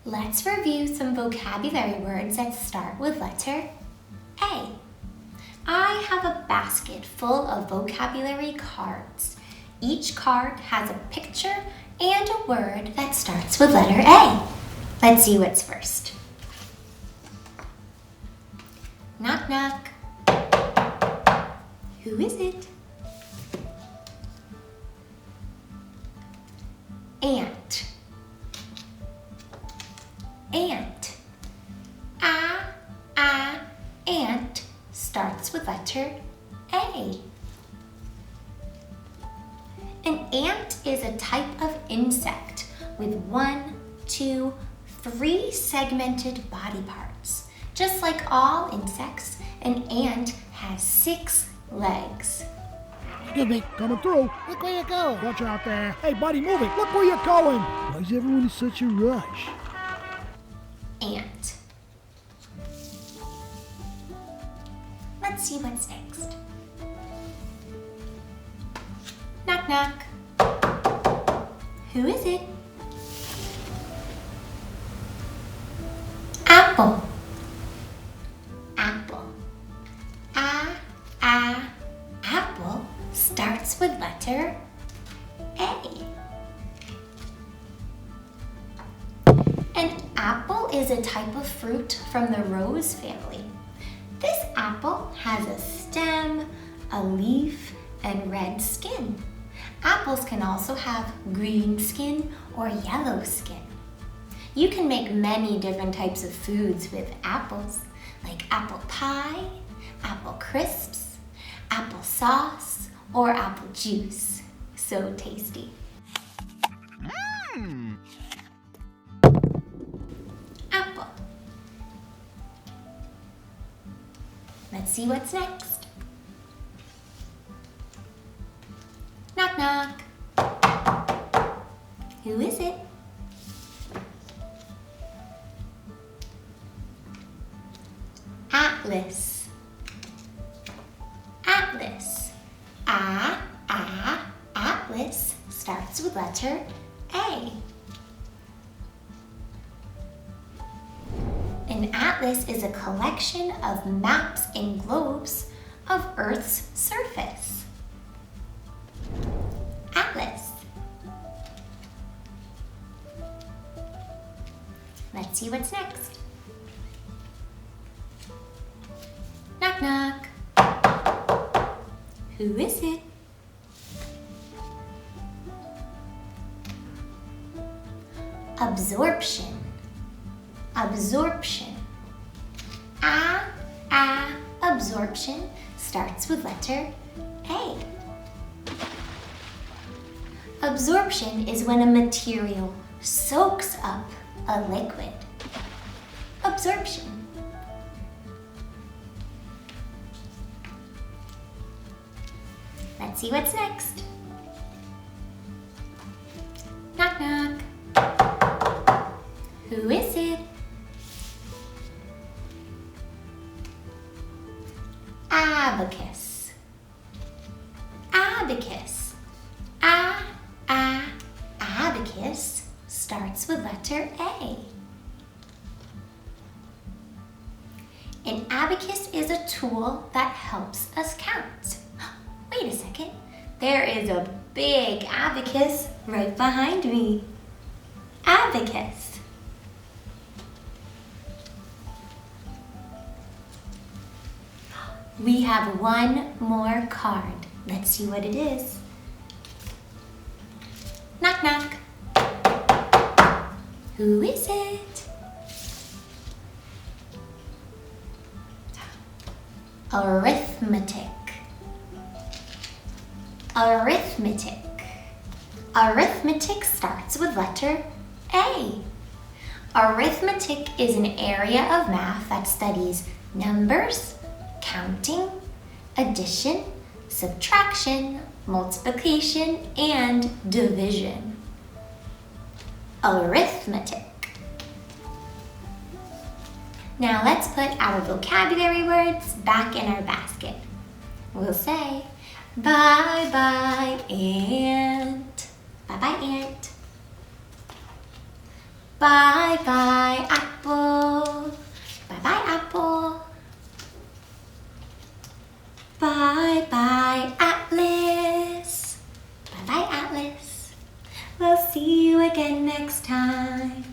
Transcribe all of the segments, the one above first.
Let's review some vocabulary words that start with letter A. I have a basket full of vocabulary cards. Each card has a picture and a word that starts with letter A. Let's see what's first. Knock, knock. Who is it? Ant. Ant. Ant starts with letter A. An ant is a type of insect with 1, 2, 3 segmented body parts. Just like all insects, an ant has 6 legs. Excuse me, coming through. Look where you're going. Watch out there. Hey, buddy, move it. Look where you're going. Why is everyone in such a rush? Ant. Let's see what's next. Knock, knock. Who is it? Apple. Apple. Apple starts with letter A. An apple is a type of fruit from the rose family. This apple has a stem, a leaf, and red skin. Apples can also have green skin or yellow skin. You can make many different types of foods with apples, like apple pie, apple crisps, apple sauce, or apple juice. So tasty. Apple. Let's see what's next. Knock, knock. Who is it? Atlas. Atlas. Atlas starts with letter A. An atlas is a collection of maps and globes of Earth's surface. Atlas. Let's see what's next. Knock, knock. Who is it? Absorption. Absorption. Absorption starts with letter A. Absorption is when a material soaks up a liquid. Absorption. Let's see what's next. Knock, knock. Who is it? Abacus. Abacus. Abacus starts with letter A. An abacus is a tool that helps us count. Wait a second. There is a big abacus right behind me. Abacus. We have one more card. Let's see what it is. Knock, knock. Who is it? Arithmetic. Arithmetic. Arithmetic starts with letter A. Arithmetic is an area of math that studies numbers, counting, addition, subtraction, multiplication, and division. Arithmetic. Now let's put our vocabulary words back in our basket. We'll say, bye-bye, ant. Bye-bye, ant. Bye-bye, apple. Bye-bye, apple. Bye-bye, Atlas. Bye-bye, Atlas. We'll see you again next time.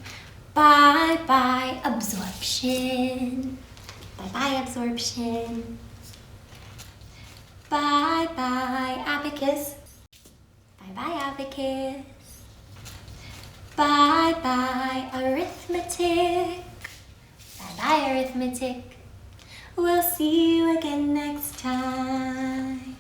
Bye-bye, Absorption. Bye-bye, Absorption. Bye-bye, Abacus. Bye-bye, Abacus. Bye-bye, Arithmetic. Bye-bye, Arithmetic. We'll see you again next time.